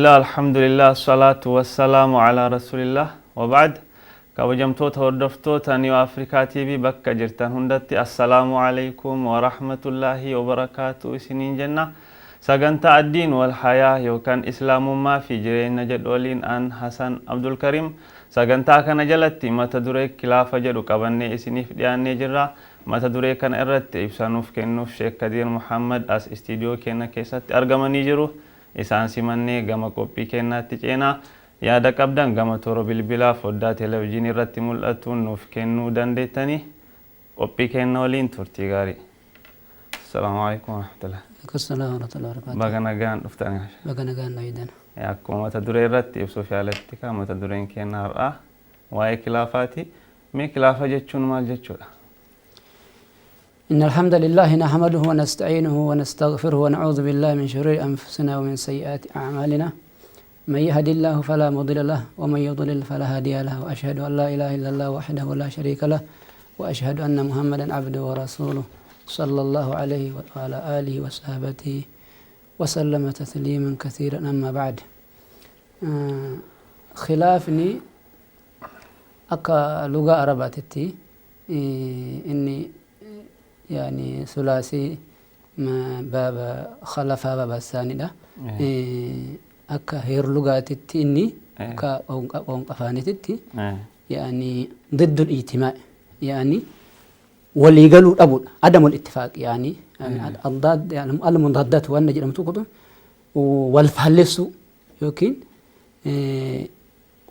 Bismillah, alhamdulillah, salatu wassalamu ala rasulillah wa ba'd. Kabajamtoota hordoftoota New Africa TV bakka jirtan hundatti assalamu alaykum wa rahmatullahi wa barakatuh isiniin jenna. Sagantaa addiin wal hayaa yookaan islaamummaa fi jireenya jedhu waliin an Hasan Abdul Karim. Sagantaa kana jalatti mata duree khilaafa jedhu qabannee isiniif dhiyaannee jirra. Mata duree kana irratti ibsa nuuf kennuuf Sheekh Kadir Muhammad as istiidiyoo keenya keessatti argamanii jiru. Isaan simannee gama qophii keenyaatti ceenaa yaada qabdan gama toora bilbilaa foddaa televezyiinii irratti mul'atuun nuuf kennuu dandeettanii qophii keenya waliin turtii gaarii. Assalaamu alaykum wa rahmatullahi. Assalamu alaykum wa rahmatullahi. Baga nagaan dhuftanii. Baga nagaan nayidan. Akkuma mata duree irratti ibsuuf yaalatti ka mata dureen keenya har'aa waa'ee khilaafaati. Mee khilaafa jechuun maal jechuudha? إن الحمد لله نحمده ونستعينه ونستغفره ونعوذ بالله من شرور أنفسنا ومن سيئات أعمالنا من يهد الله فلا مضل له ومن يضلل فلا هادي له وأشهد أن لا إله إلا الله وحده لا شريك له وأشهد أن محمدا عبده ورسوله صلى الله عليه وعلى آله وصحبه وسلم تسليما كثيرا. أما بعد خلافني أكا لغة عرباتي إني يعني ثلاثي باب خلفا باب الثاني ده أكا هير لغاتي إني أكا قفانتي يعني ضد الاجتماع يعني واللي قالوا أبو عدم الاتفاق يعني الضاد يعني المضادات والنجم تقطع والفلسو يمكن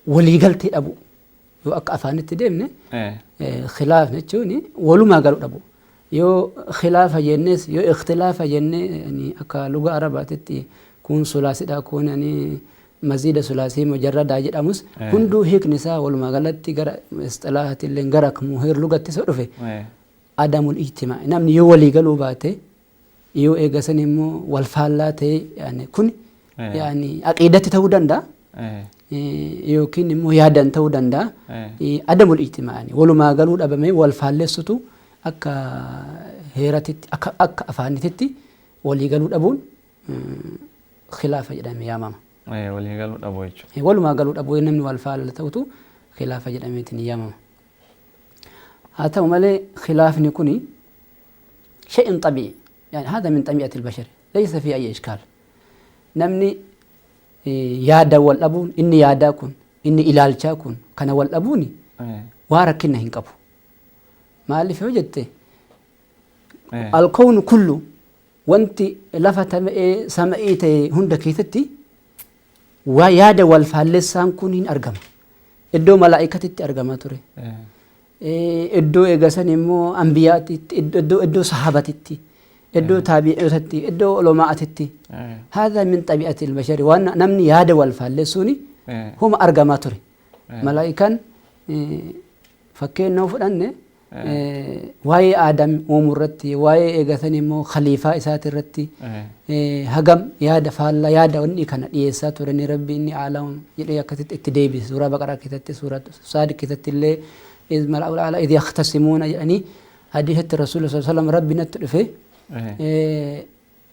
واللي قالت أبو يو أكا أفانتي ديمني خلاف نتشوني ولو ما قالوا أبو يو خلاف جنس يو اختلاف جن يعني أكا لغة عرباتي كون ثلاثي دا كون يعني مزيد ثلاثي مجرد أجد أمس كندو هيك نساء ولما غلطتي غرا اصطلاحات اللي غرك مهير لغة تصرفه عدم الاجتماع نعم يو ولي قالوا باتي يو إيغسني مو والفالاتي يعني كن يعني عقيدتي تودن دا يو كين مو يادن تودن دا عدم الاجتماع يعني ولما قالوا أبمي والفالسطو أكا هيرتي أكا أفانتي ولي قالوا أبون خلافة جدامي يا ماما. ولي قالوا أبو يجو. ولو ما قالوا أبو ينمي والفعل لتوتو خلافة جدامي تني يا ماما. هذا مالي خلاف نكوني شيء طبيعي يعني هذا من طبيعة البشر ليس في أي إشكال. نمني يادا والأبون إني ياداكن إني إلالشاكن كان والأبوني واركنا هنكبو. ما اللي في وجدته الكون كله وانت لفت سمعيته هند كيتتي وياد والفالسان كونين أرجم إدو ملائكة أرجم تري إدو إجسني مو أنبياء إدو صحابة إدو تابعية إدو علماء هذا من طبيعة البشر وأنا نمني ياد والفالسوني هم أرجم تري ملائكة فكين نوفر أنه واي آدم ومرتي واي إجثني مو خليفة إسات الرتي هجم ياد فالا ياد وني كان يسات ورني ربي إني عالم يلي كتت اتدابي سورة بقرة كتت سورة صادق كتت اللي إذ ملأوا الأعلى إذ يختصمون يعني حديث الرسول صلى الله عليه وسلم ربي نتلفه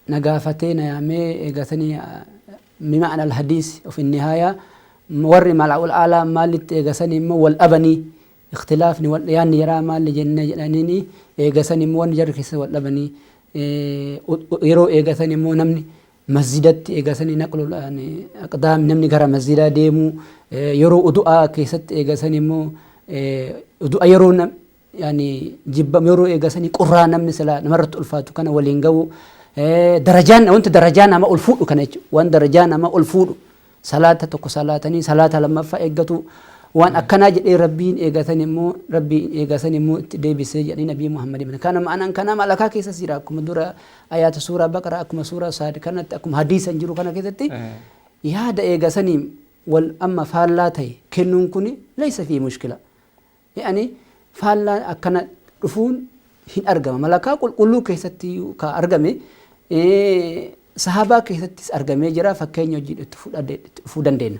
نجافتين يا مي إجثني بمعنى الحديث وفي النهاية موري ملأوا الأعلى مالت إجثني مو والأبني اختلاف يعني يرى ما اللي جنة جناني إيجاسني مو نجار كيس ولا بني يرو إيجاسني مو نمني مسجدات إيجاسني نقول يعني أقدام نمني غرا مسجدا ديمو يرو أدعاء كيست إيجاسني مو أدعاء يرو يعني جب يرو إيجاسني قرآن نمني سلا نمرت ألفاتو كنا ولينجو درجان وأنت درجان أما ألفود كنا وان درجان أما ألفود صلاة تكو صلاتني صلاة لما فأجتو وان أكنا جد ربين إيجاثني مو ربي إيجاثني مو ديبس يعني نبي محمد من كان معنا كان مالك كيس سيرا كم دورا آيات سورة بقرة أكم سورة صاد كانت أكم حديث أنجرو كنا كذا تي يهذا إيجاثني والأما فعلاته كنون كوني ليس فيه مشكلة يعني فعلا أكنا رفون هن أرجم مالك كل كيستي كأرجمه صحابة كيستي أرجمه جرا فكين يجي تفودن دين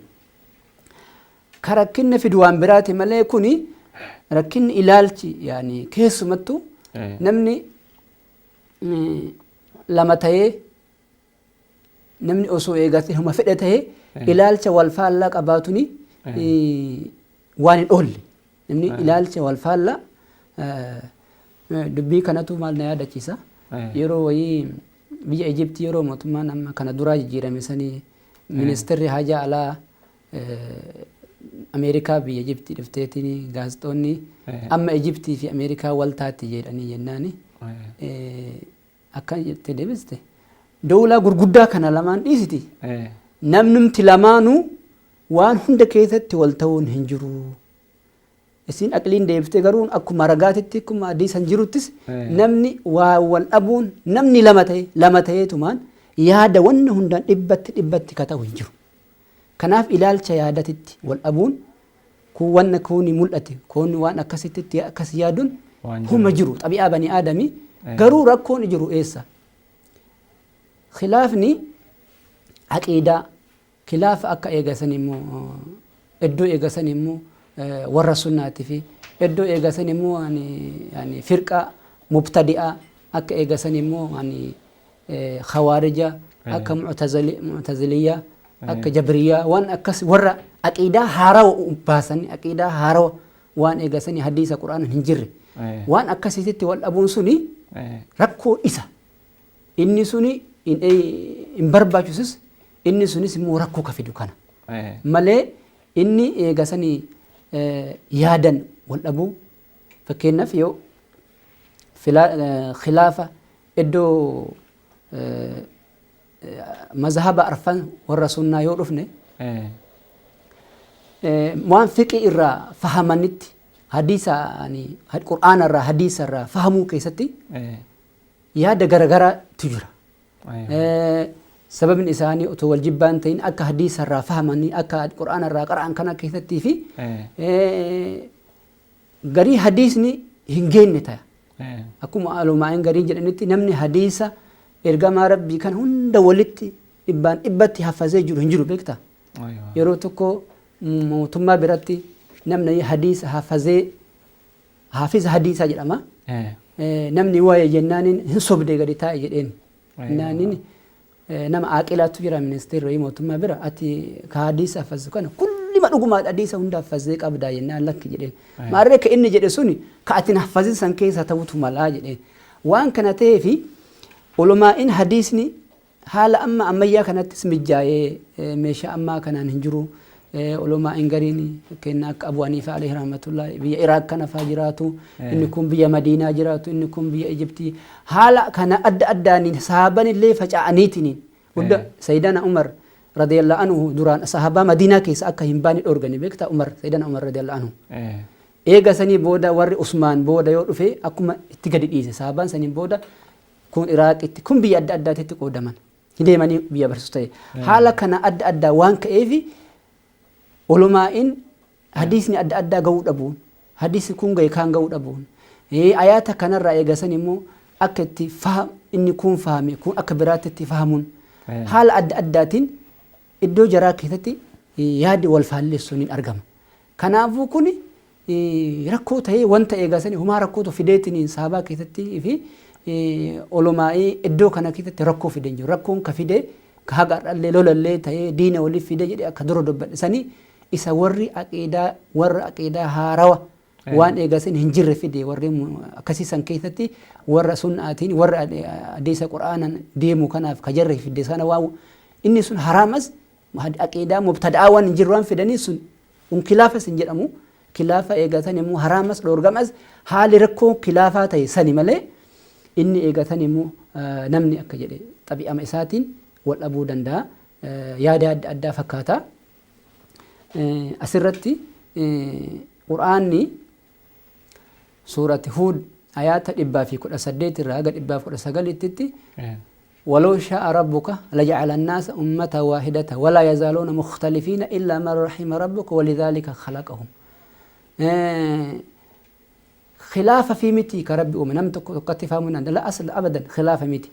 كركن في دوام براتي ملاكوني ركن إلالتي يعني كيس متو نمني لما تيه نمني أسوء إيجاتي هم فئته ilaalcha wal faallaa qabaatuni waan hin oolle namni ilaalcha wal faallaa dubbii kanatu maal na yaadachiisa yeroo wayii biyya Ijiptii yeroo mootummaan amma kana duraa jijjiirame sanii ministeerri haajaa alaa Ameerikaa biyya Ijiptii dhufteetini gaazexoonni amma Ijiptii fi Ameerikaa wal taatti jedhanii jennaani akkan jettee deebiste dawlaa gurguddaa kana lamaan dhiisiti namnumti lamaanuu waan hunda keessatti wal ta'uun hin jiru isin aqliin deebiste garuu akkuma ragaatitti akkuma hadiisan jiruttis namni waa wal dhabuun namni lama ta'eetumaan yaada wanna hundaan dhibbatti ka ta'u hin jiru kanaaf ilaalcha yaadatitti wal dhabuun kun wanna kuni mul'ate kun waan akkasitti akkas yaaduun huma jiru xabi'aa bani aadamii garuu rakkoon jiru eessa khilaafni aqiidaa khilaafa akka eegasan immoo iddoo eegasan immoo warra sunnaati fi iddoo eegasan immoo yani firqa mubtadi'a akka eegasan immoo yani khawarija akka mu'taziliyya akka jabriya waan akkas warra aqiidaa haarawa baasan aqiidaa haarawa waan eegasanii hadiisa quraana hin jirre waan akkasitti wal dhabuun suni rakkoo isa inni suni in barbaachisus inni sunis immoo rakkoo ka fidu kana malee inni eegasanii yaadan wal dhabuu fakkeenyaaf yoo khilaafa iddoo mazhaba arfan warra sunnaa yoo dhufne waan fiqii irraa fahamanitti hadiisa qur'aana irraa hadiisa irraa fahamuu keessatti yaada garagaraatu jira sababni isaanii otoo wal jibbaan ta'in akka hadiisa irraa fahamanii akka qur'aana irraa qara'an kana keessattii fi garii hadiisni hin geenne ta'a akkuma alumaa'in garii jedhanitti namni hadiisa ergamaa rabbii kan hunda walitti dhibbatti hafazee jiru hin jiru beekta yeroo tokko mootummaa biratti namni hadiisa hafazee hafiza hadiisa jedhama namni waa'ee jennaaniin hin sobdee gadi taa'e jedheen naaniin nama aaqilaatu jira ministeerri mootummaa bira ati ka hadiisa hafazu kana kulli madhugumaa hadiisa hunda hafazee qabdaa jennaan lakki jedheen maarree ka inni jedhe suni ka atin hafazin keessa ta'utu malaa jedheen waan kana ta'eefi ulumaa'in hadiisni haala amma ammayyaa kanattis mijjaayee meeshaa ammaa kanaan hin jiru ulumaa'in gariin kenna akka Abu Haniifa alayhi rahmatullah biyya Iraaq kana faa jiraatu inni kun biyya Madiinaa jiraatu inni kun biyya Ijiptii haala kana adda addaaniin sahaban illee faca'aniitiin gudda Sayyidina Umar radiyallahu anhu duraan sahaba Madiinaa keessa akka hin baane dhorgani beekta Umar Sayyidina Umar radiyallahu anhu eega sanii booda warri Usmaan booda yoo dhufe akkuma itti gadi dhiise sahaban sanii booda kun Iraaqitti kun biyya adda addaatti qoodaman hideemanii biyya barsiisu ta'e haala kana adda addaa waan ka'eefi ulumaa'in hadiisni adda addaa ga'uu dhabuun hadiisni kun ga'e kaan ga'uu dhabuun ayaata kanarraa eegasan immoo akka itti inni kun fahame kun akka biraatti itti fahamuun haala adda addaatiin iddoo jaraa keessatti yaadi wal faallessuun hin argama kanaafuu kun rakkoo ta'ee wanta eegasan humaa rakkootu fideetiin sahabaa keessatti fi ulumaa'ii iddoo kana keessatti rakkoo fideen jiru rakkoon ka fide ka haga dhallee lolallee ta'ee diina waliif fide jedhe akka dura dubbadhisanii isa warri aqiidaa haarawa waan eegasan hin jirre fide warri akkasiisan keessatti warra sunnaatiin warra hadiisa qur'aanan deemu kanaaf ka jarre fide sana waa inni sun haraamas aqiidaa mubtada'aa waan hin jirre waan fidanii sun khilaafas hin jedhamu khilaafa eegatan immoo haraamas dhoorgamas haali rakkoo khilaafaa ta'e sani malee inni eegatan immoo namni akka jedhe xabi'ama isaatiin wal dhabuu danda'a yaada adda addaa fakkaata asirratti qur'aanni suurati Huud ayaata 118 irraa haga 119tti ولو شاء ربك لجعل الناس أمة واحدة ولا يزالون مختلفين إلا من رحم ربك ولذلك خلقهم خلاف في متي كرب أمي نم تكتفى من لا أصل أبدا خلاف متي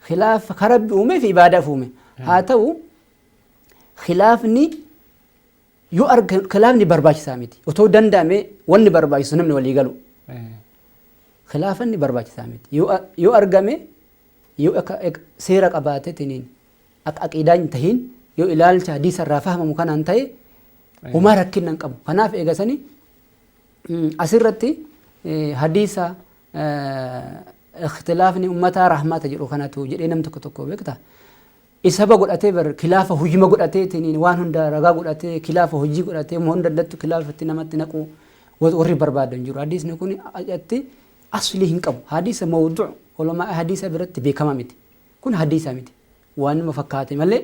خلاف كرب أمي في عبادة فمي هاتو خلافني خلافني برباش سامتي وتو دندامي وني برباش سنمني ولي قالوا خلافني برباش سامتي يو أرقمي يو سيرك أباتي تنين أقيدان تهين yoo ilaalcha hadiisa irraa fahamu kanaan ta'e homaa rakkinnan qabu. Kanaaf eegasanii asirratti hadiisa ikhtilaafni ummataa rahmata jedhu kanatu jedhee nam tokko beekta. Isaba godhatee bar kilaafa hujuma godhateetiin waan hunda ragaa godhatee kilaafa hojii godhatee hunda daddattu kilaafatti namatti naqu warri barbaadan jiru. Hadiisni kun ajatti asli hin qabu. Hadiisa mawdu' ulamaa hadiisa biratti beekama miti. Kun hadiisa miti. Waan nama fakkaate malee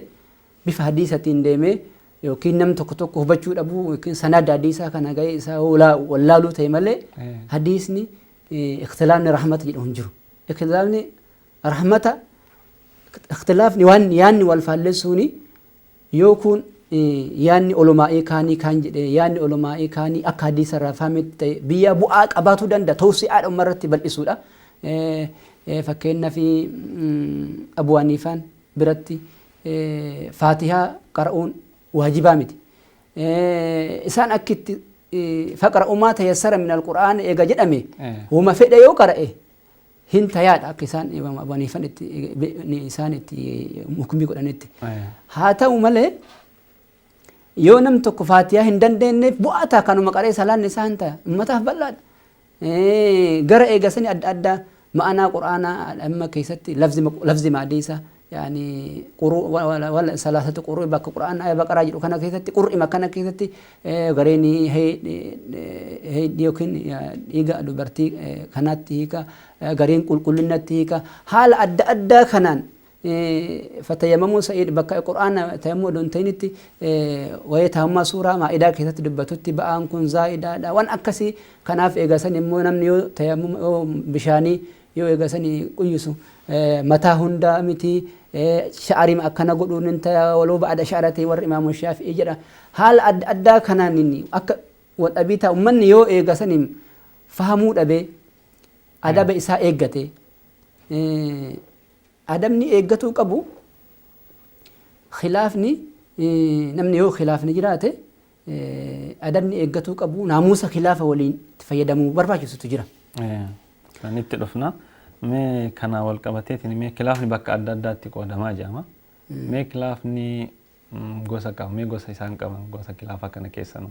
bifa hadiisatiin deemee yookiin nam tokko hubachuu dhabu yookiin sanada hadiisaa kana ga'ee isaa wallaaluu ta'e malee hadiisni ikhtilaafni rahmata jedhu hin jiru. Ikhtilaafni rahmata ikhtilaafni waan yaanni wal faallessuuni yookuun yaanni ulumaa'ii kaanii kaan jedhe yaanni ulumaa'ii kaanii akka hadiisa irraa fahametti ta'e biyya bu'aa qabaatuu danda'a tawsi'aadha umarratti bal'isuudha. Fakkeenyaaf Abu Haniifaan biratti faatihaa qara'uun waajibaa miti. Isaan akkitti faqra'u maa tayassara min alqur'aan eega jedhame huma fedhe yoo qara'e hin tayaadha akka isaan Abu Haniifaan isaan itti hukumii godhanitti. Haa ta'u malee yoo nam tokko faatihaa hin dandeenyeef bu'aataa kanuma qaree salaan isaa hin ta'a ummataaf bal'aadha. Gara eegasanii adda addaa ma'anaa qur'aanaa amma keessatti lafzi maadiisa يعني قروء ولا ثلاثة قروء بك القرآن آية بقرة جل كنا كيستي قروء ما كنا كيستي غريني هي ديوكين إيجا دوبرتي كانت هيكا غرين كل نتيكا حال أدى كنان فتيمموا سيد بك القرآن تيمموا دون تينتي ويتهم سورة ما إذا كيستي دبتوتي بأن كن زائدة وان أكسي كناف إيجا سني مو نمنيو تيمم بشاني يو إيجا سني كويسو متى هندا متي شعري ما أكنا قولون أنت ولو بعد شعرتي والإمام الشافعي جرا هل أدى كنانني والأبيتا ومن يو إيجاسني فهموا أبي أدب إساء إيجتي أدمني إيجتو كابو خلافني نمني يو خلافني جراته أدمني إيجتو كابو ناموس خلافه ولين تفيدمو برباجو ستجرا نتلفنا mee kana wal qabateetiin mee kilaafni bakka adda addaatti qoodamaa jedhama. Mee kilaafni gosa qaba mee gosa isaan qaban gosa kilaafa kana keessa nu.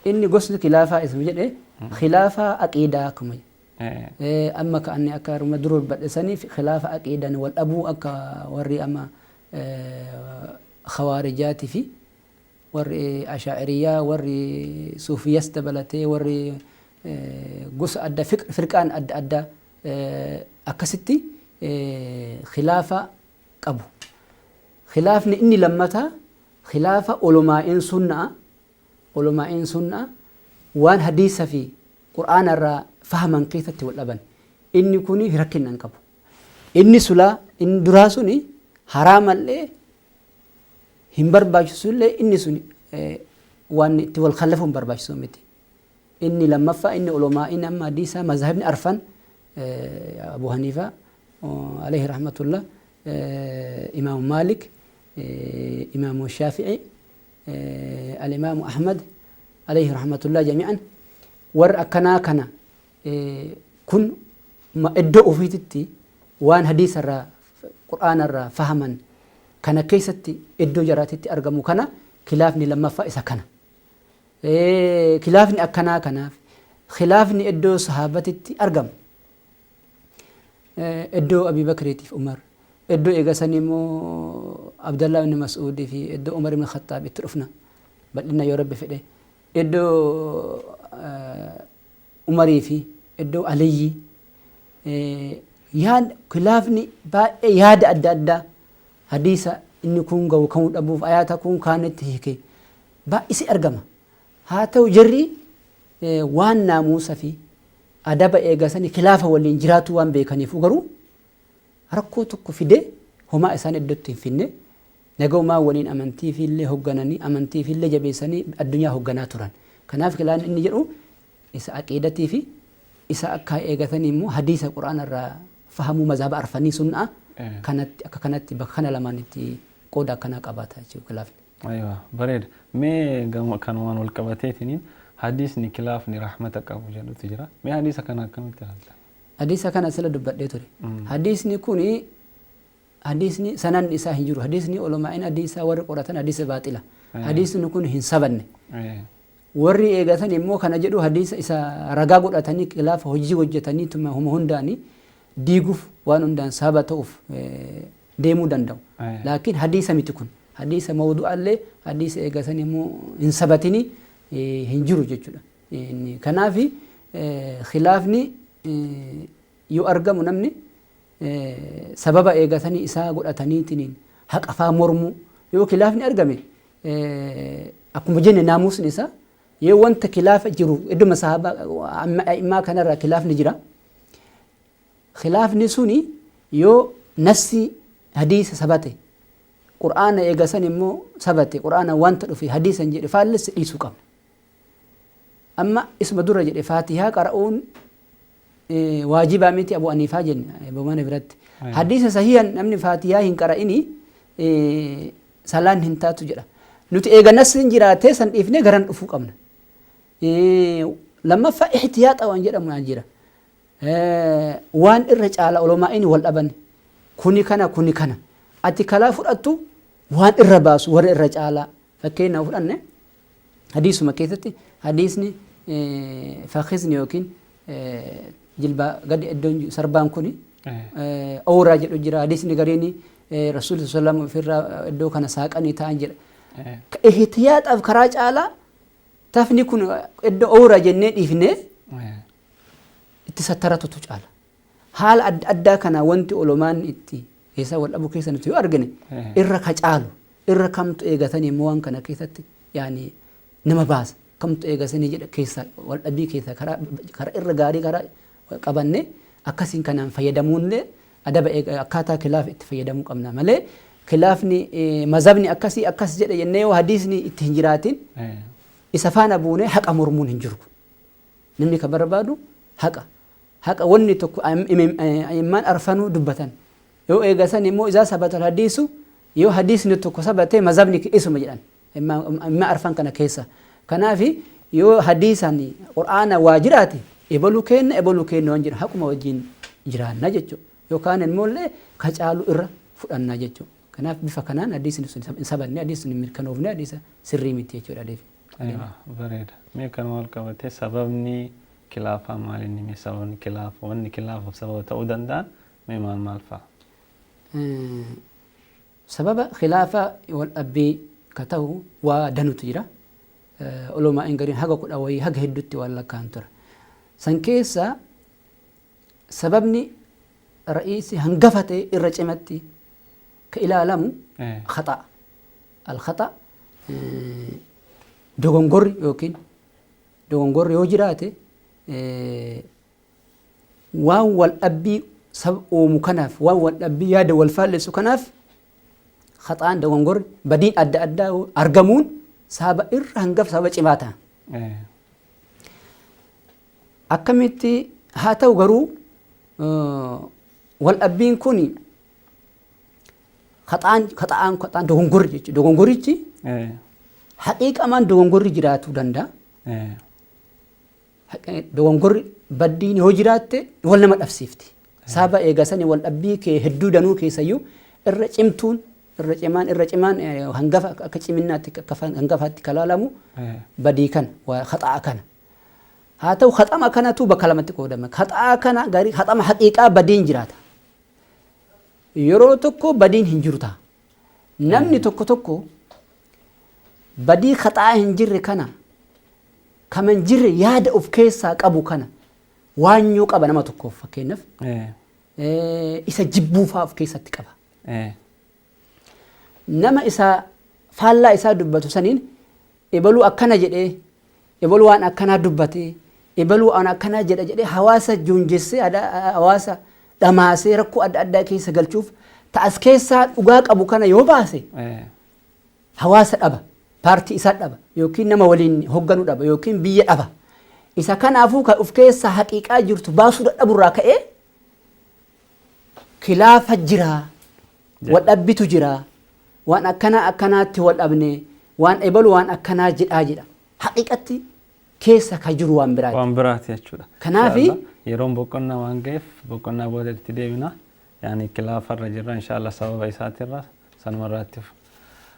Inni gosni kilaafaa ismu jedhe khilaafaa aqiidaa akkuma amma ka'anni akka ruma duruu badhesaniif khilaafa aqiidaan wal dhabuu akka warri amma khawaarijaatii fi warri ashaa'iriyyaa warri suufiyyaas dabalatee warri gosa adda firqaan adda addaa akkasitti khilaafa qabu. Khilaafni inni lammataa khilaafa ulumaa'in sunnaa waan hadiisa fi qur'aana irraa fahaman keessatti wal dhaban. Inni kuni rakkinnan qabu. Inni sulaa inni duraa suni haraamallee hin barbaachisullee inni suni waan itti wal khallafu hin barbaachisu miti. Inni lammaffaa inni ulumaa'in amma hadiisa mazhabni arfan أبو حنيفة عليه رحمة الله إمام مالك إمام الشافعي الإمام أحمد عليه رحمة الله جميعا ور أكنا كنا كن ما إدو أفيتتي وان حديث الرا قرآن الرا فهما كنا كيستي إدو جراتتي أرقمو كنا خلافني لما فائسة كنا خلافني أكنا كنا خلافني إدو صحابتي أرقم إدو أبي بكر في عمر إدو إيجاسني مو عبد الله بن مسعود في إدو عمر بن الخطاب اترفنا بل إن يا رب في ده إدو عمري في إدو علي يان خلافني با ياد أدى حديثا إني كون جو كون أبو آيات كون كانت هيك با إسي أرجما هاتو جري وان ناموس في adaba eegasani khilaafa waliin jiraatu waan beekaniif garuu rakkoo tokko fide homaa isaan iddootti hin finne nagaumaa waliin amantii fi illee hoggananii amantii fi illee jabeessanii addunyaa hogganaa turan. Kanaaf kilaan inni jedhu isa aqiidatii fi isa akka eegatanii immoo hadiisa quraana irraa fahamuu mazhaba arfanii sunnaa kanatti akka kanatti bakka kana lamaan itti qooda akkanaa qabaata jechuudha kilaafni. Aywa bareeda mee kanumaan wal qabateetiniin حديثني كلافني رحمتك أبو جلو تجرا ما حديثك أنا كم تهالت حديثك أنا سلا دبّدي تري حديثني كوني hadiisni sanan isaa hin jiru hadiisni ulamaa'in hadiisa warri qoratan hadiisa baaxila hadiisni kun hin sabanne warri eegatan immoo kana jedhu hadiisa isa ragaa godhatanii khilaafa hojii hojjetanii tuma hundaani diiguuf waan hundaan sababa ta'uuf deemuu danda'u laakiin hadiisa miti kun hadiisa mawdu'allee hadiisa eegatan immoo hin sabatini hin jiru jechuudha kanaaf khilaafni yoo argamu namni sababa eegatanii isaa godhataniitiin haqa faa mormu yoo khilaafni argame akkuma jenne naamusni isaa yoo wanta khilaafa jiru idduma sahaba immaa kanarra khilaafni jira khilaafni suni yoo nassi hadiisa sabate qur'aana eegasan immoo sabate qur'aana wanta dhufe hadiisan jedhe faallessi dhiisuu qabna amma isma dura jedhe faatihaa qara'uun waajibaa miti abu haniifaa jenne abu mana biratti hadiisa sahihan namni faatihaa hin qara'ini salaan hin taatu jedha nuti eega nassi hin jiraatee san dhiifnee garan dhufuu qabna lammaffaa ihtiyaata waan jedhamu waan jira waan irra caala ulamaa'in wal dhaban kuni kana ati kalaa fudhattu waan irra baasu warra irra caalaa fakkeenyaaf fudhanne hadiisuma keessatti hadiisni fakhisni yookiin jilba gadi iddoon sarbaan kuni awraa jedhu jira hadiisni gariini rasuulli sallallahu alaihi wasallam iddoo kana saaqanii ta'an jedha ihtiyaataaf karaa caalaa tafni kun iddoo awraa jennee dhiifnee itti sattaratutu caala haala adda kana wanti ulamaan itti keessa wal dhabu keessa nuti yoo argine irra ka caalu irra kamtu eegatanii immoo waan kana keessatti yaani nama baasa kamtu eegatanii jedha keessa wal dhabii keessa karaa irra gaarii karaa qabanne akkasiin kanaan fayyadamuunillee adaba akkaataa khilaaf itti fayyadamuu qabna malee khilaafni mazhabni akkas jedha jennee yoo hadiisni itti hin jiraatin isa faana buune haqa mormuun hin jiru namni ka barbaadu haqa wanni tokko immaan arfanuu dubbatan yoo eegasan immoo isaa sabata hadiisu yoo hadiisni tokko sabate mazhabni isuma jedhan imma arfan kana keessa kanaaf yoo hadiisan qur'aana waa jiraate ebaluu kenna waan jira haquma wajjin jiraanna jechuudha yookaan immoollee ka caalu irra fudhanna jechuudha kanaaf bifa kanaan hadiisni sun sabanne hadiisni mirkanoofne hadiisa sirrii miti jechuudha deefi. Bareeda mee kan wal qabate sababni khilaafaa maalinni mee sababni khilaafa wanni khilaafaaf sababa ta'uu danda'an mee maal fa'a? sababa khilaafa wal dhabbii ka ta'u waa danutu jira ulumaa'in gariin haga kudha wayii haga hedduutti waan lakkaan tura san keessa sababni ra'iisi hangafate irra cimatti ka ilaalamu khata al-khata dogongorri yookiin dogongorri yoo jiraate waan wal dhabbii uumu kanaaf waan wal dhabbii yaada wal faallessu kanaaf khaxaan dogongorri badiin adda addaa argamuun sababa irra hangaf sababa cimaa ta'a. Akkamitti haa ta'u garuu wal dhabbiin kun khaxaan dogongorri jechuudha. Dogongorrichi haqiiqamaan dogongorri jiraatuu danda'a. Dogongorri baddiin yoo jiraatte wal nama dhabsiifti. Sababa eegasanii wal dhabbii kee hedduu danuu keessayyuu irra cimtuun irra cimaan hangafa akka ciminaatti akka hangafaatti kalaalamu badii kana waa khaxaa kana. Haa ta'u khaxama kanatu bakka lamatti qoodama. Khaxaa kana garii khaxama haqiiqaa badiin jiraata. Yeroo tokko badiin hin jiru ta'a. Namni tokko badii khaxaa hin jirre kana kaman jirre yaada of keessaa qabu kana waanyoo qaba nama tokkoof fakkeenyaaf isa jibbuufaa of keessatti qaba. Nama isa faallaa isaa dubbatu saniin ebaluu akkana jedhee ebaluu waan akkanaa dubbatee ebaluu waan akkanaa jedhee hawaasa joonjessee hawaasa dhamaasee rakkoo adda addaa keessa galchuuf ta'as keessaa dhugaa qabu kana yoo baase hawaasa dhaba paartii isaa dhaba yookiin nama waliin hogganuu dhaba yookiin biyya dhaba isa kanaafuu kan of keessaa haqiiqaa jirtu baasuu dadhaburraa ka'ee khilaafa jira wal dhabbitu jira waan akkanaatti wal dhabne waan ebalu waan akkanaa jedha haqiiqatti keessa ka jiru waan biraati. Waan biraati jechuudha. Kanaafi yeroon boqonnaa waan ga'eef boqonnaa booda itti deebina يعني خلاف الرجل إن شاء الله سبب إساتيرا سنمراتف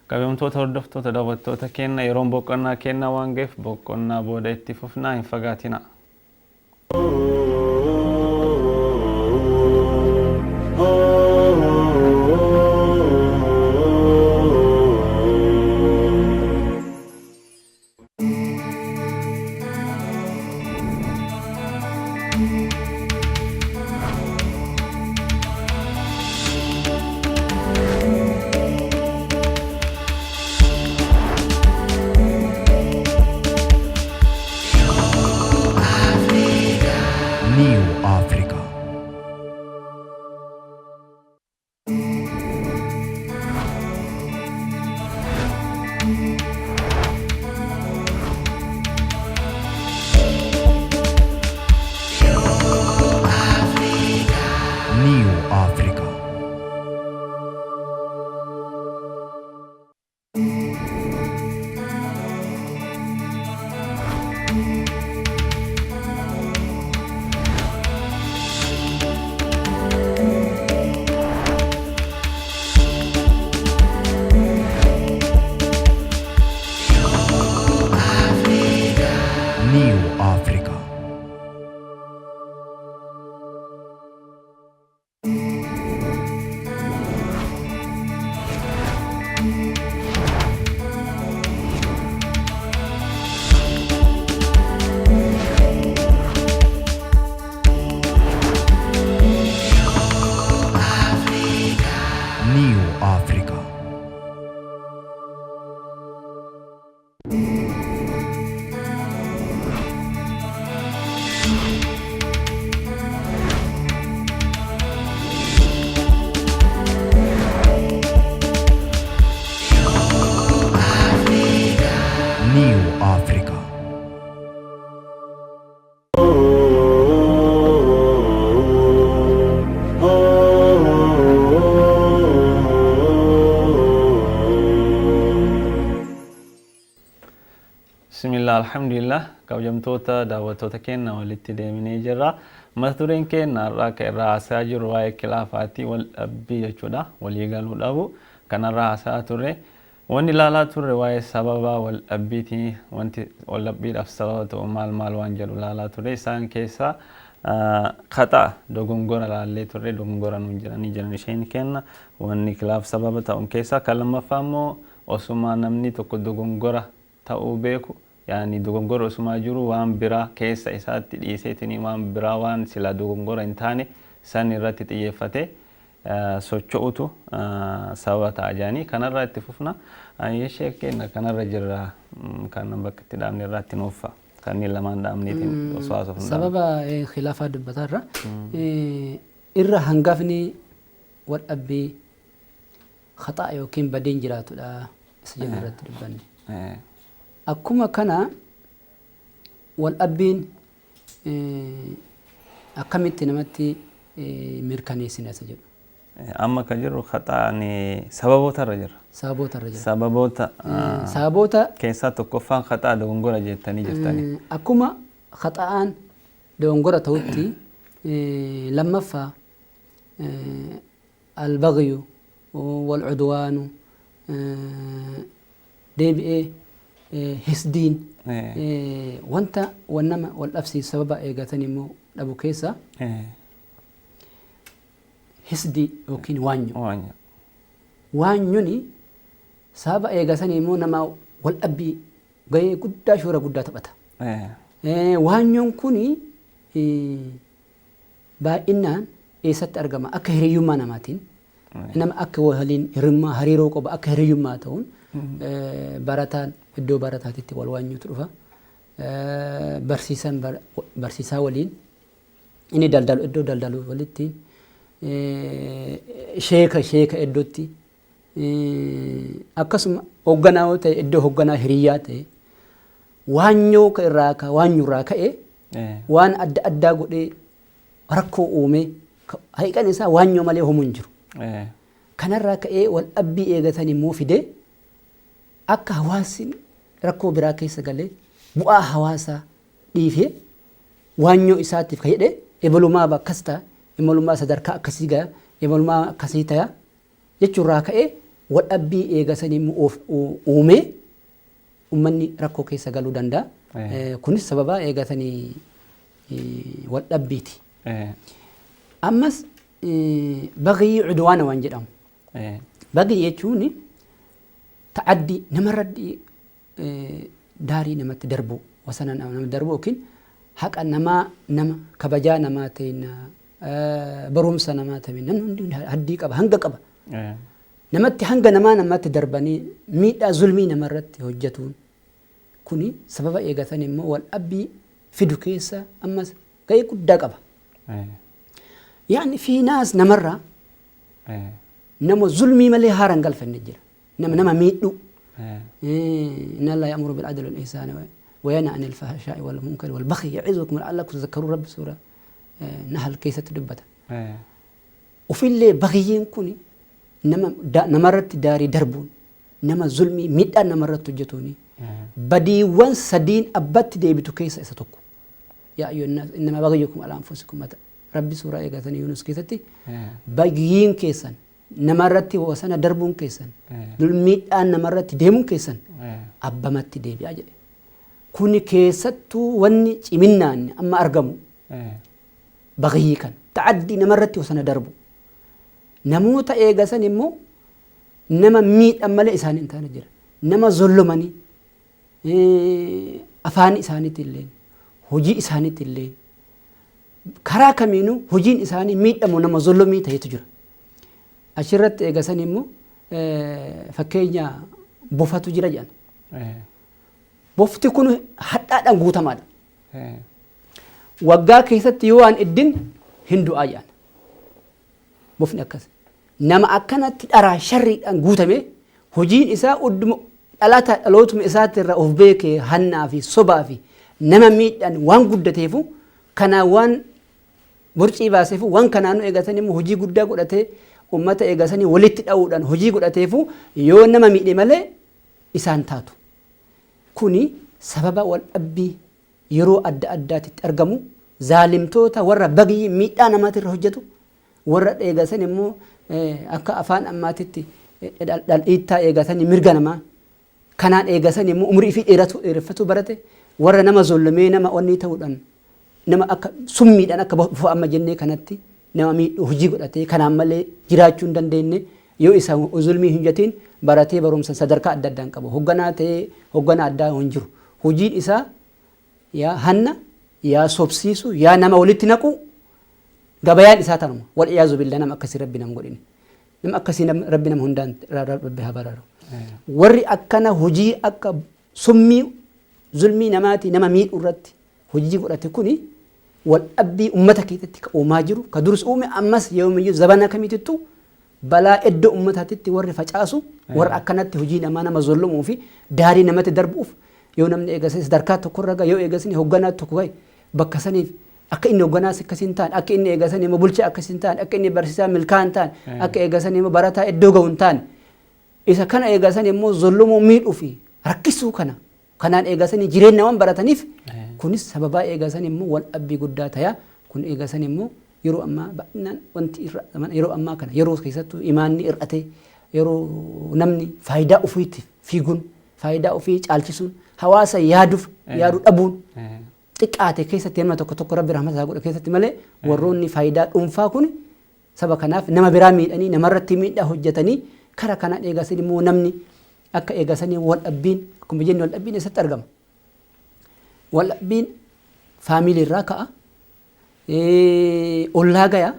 kabajamtoota hordoftoota daawwattoota keenya yeroon boqonnaa kennaa waan ga'eef boqonnaa booda itti fufnaa hin fagaatina. New Africa. New Africa. New Africa. New Africa. New Africa. Bismillah alhamdulillah kabajamtoota daawwattoota keenya walitti deemnee jirra. Mata dureen keenya irraa haasaa jiru waa'ee khilaafaati wal dhabbii jechuudha. Walii galuu dhabu kanarraa haasaa turre. Wanni ilaalaa turre waa'ee sababa wal dhabbiitii wanti wal dhabbiidhaaf sababa ta'u maal waan jedhu ilaalaa turre. Isaan keessaa khata dogongora laallee turre dogongora nuun jiran isheen kenna wanni khilaaf sababa ta'u keessaa kan lammaffaa immoo osuma namni tokko dogongora ta'uu beeku yaani dogongora osuma jiru waan biraa keessa isaatti dhiiseetini waan biraa waan sila dogongora hin taane san irratti xiyyeeffate socho'utu sababa ta'a jedhanii kanarraa itti fufna. Yeeshee keenya kanarra jirra kan bakka itti dhaabne irratti nuuffa kanneen lamaan dhaabneetiin osoo haasofnu sababa khilaafaa dubbatarra irra hangafni wal dhabbii khataa yookiin badeen jiraatudha isa jennu irratti dubbanne. Akkuma kana wal dhabbiin akkamitti namatti mirkaneessina isa jedhu. Amma kan jiru khataan sababoota irra jira. Sababoota keessaa tokkoffaan khataa dogongora jettanii jirtanii. Akkuma khataan dogongora ta'utti lammaffaa albagyu wal cudwaanu deebi'ee hisdiin wanta wannama wal dhabsiisu sababa eegatan immoo dhabu keessa hisdi yookiin waanyuni sababa eegatan immoo nama wal dhabbii gahee guddaa shoora guddaa taphata. Waanyuun kuni baay'inaan eessatti argama akka hiriyyummaa namaatiin nama akka waliin hiriyummaa hariiroo qaba akka hiriyyummaa ta'uun barataan iddoo barataatitti wal waanyuutu dhufa. Barsiisaa waliin inni daldalu iddoo daldalu walitti sheeka iddootti akkasuma hoogganaa ta'e iddoo hoogganaa hiriyyaa ta'e waanyoo irraa ka'e waan adda addaa godhee rakkoo uume haqiqan isaa waanyoo malee homuu hin jiru. Kanarraa ka'ee wal dhabbii eegatan immoo fide akka hawaasni rakkoo biraa keessa galee bu'aa hawaasaa dhiifee waanyoo isaatiif ka jedhe imalumaa bakkas ta'a imalumaa sadarkaa akkasii gaya eemalmaa akkasii ta'a jechuurraa ka'ee waldhabbii eegasanii uumee ummanni rakkoo keessa galuu danda'a. Kunis sababa eegatanii waldhabbiiti. Ammas bagii cudwaana waan jedhamu. Bagii jechuun ta'addii namarratti daarii namatti darbu wasana namatti darbu yookiin haqa nama kabajaa namaa ta'in barumsa namaa ta'in namni hundi haddii qaba hanga qaba. Namatti hanga namatti darbanii miidhaa zulmii namarratti hojjetuun kuni sababa eegatan immoo waldhabbii fidu keessa ammas ga'ee guddaa qaba. Yaani fiinaas namarraa nama zulmii malee haaraan galfanne jira. Nama miidhu. Inna Allaha ya'muru bil adli wal ihsani wa yanha 'anil fahsha'i wal munkari wal baghi ya'izukum la'allakum tadhakkarun rabbi suura Nahl keessatti dubbata. Ufillee baghiin kuni namarratti daarii darbuun nama zulmii miidhaan namarratti hojjetuuni badiiwwan sadiin abbatti deebitu keessa isa tokko. Yaa ayyuhannaas innama baghiyukum ala anfusikum rabbi suuraa eegatanii Yunus keessatti baghiin keessan namarratti wasana darbuun keessan miidhaan namarratti deemuun keessan abbamatti deebi'aa jedhe. Kuni keessattuu wanni ciminaan amma argamu baghii kan ta'addii namarratti wasana darbu. Namoota eegasan immoo nama miidhan malee isaanii hin taane jira. Nama zollomanii afaan isaaniitti illee hojii isaaniitti illee karaa kamiinuu hojiin isaanii miidhamu nama zollomii ta'etu jira. Achirratti eegasan immoo fakkeenya bofatu jira jedhan. Bofti kun hadhaadhaan guutamaadha. Waggaa keessatti yoo waan iddin hin du'aa jedhan. Bofni akkas. Nama akkanatti dharaa sharriidhaan guutame hojiin isaa dhalootuma isaatti irraa of beekee hannaa fi sobaa fi nama miidhaan waan guddateefu kanaan waan burcii baaseefu waan kanaanu eegatan immoo hojii guddaa godhatee ummata eegasanii walitti dha'uudhaan hojii godhateefu yoo nama miidhe malee isaan taatu. Kuni sababa waldhabbii yeroo adda addaatitti argamu zaalimtoota warra bagii miidhaa namaatirra hojjetu warra eegasan immoo akka afaan ammaatitti dhaldhiittaa eegatanii mirga namaa kanaan eegasan immoo umrii fi dheereffatu barate warra nama zollomee nama onnii ta'uudhaan nama akka summiidhaan akka bu'u amma jennee kanatti nama miidhu hojii godhatee kanaan malee jiraachuu hin dandeenye yoo isa zulmii hin jatiin baratee barumsa sadarkaa adda addaan qabu hogganaa ta'ee hogganaa addaa hin jiru hojiin isaa yaa hanna yaa sobsiisu yaa nama walitti naqu gabayaan isaa tanuma wal iyaazu billah nama akkasii rabbi nam godhine nama akkasii rabbi nam hundaan rabbi habararu warri akkana hojii akka summii zulmii namaati nama miidhu irratti hojii godhate kuni wal dhabbii ummata keessatti ka uumaa jiru ka durus uume ammas yoomiyyuu zabana kamitittu balaa iddoo ummataatitti warri facaasu warra akkanatti hojii nama zollomuu fi daarii namatti darbuuf yoo namni eegasee sadarkaa tokkorra gaa yoo eegasni hogganaa tokko gahe bakka saniif akka inni hogganaas akkasiin ta'an akka inni eegasanii immoo bulchaa akkasiin ta'an akka inni barsiisaa milkaan ta'an akka eegasanii immoo barataa iddoo ga'uun ta'an isa kana eegasanii immoo zollomuu miidhuu fi rakkisuu kanaan eegasanii jireenya waan barataniif kunis sababaa eegasanii immoo wal dhabbii guddaa ta'a kun eegasanii immoo yeroo ammaa baay'inaan wanti yeroo ammaa kana yeroo keessattuu imaanni hir'ate yeroo namni faayidaa ofiitti fiiguun faayidaa ofii caalchisuun hawaasa yaaduu dhabuun xiqqaate keessatti nama tokko rabbi rahmataa godhe keessatti malee warroonni faayidaa dhuunfaa kun saba kanaaf nama biraa miidhanii namarratti miidhaa hojjetanii kara kanaan eegasan immoo namni akka eegasanii wal dhabbiin akkuma jennu wal dhabbiin eessatti argama. Wal dhabbiin faamilii irraa ka'a. Ollaa gaya.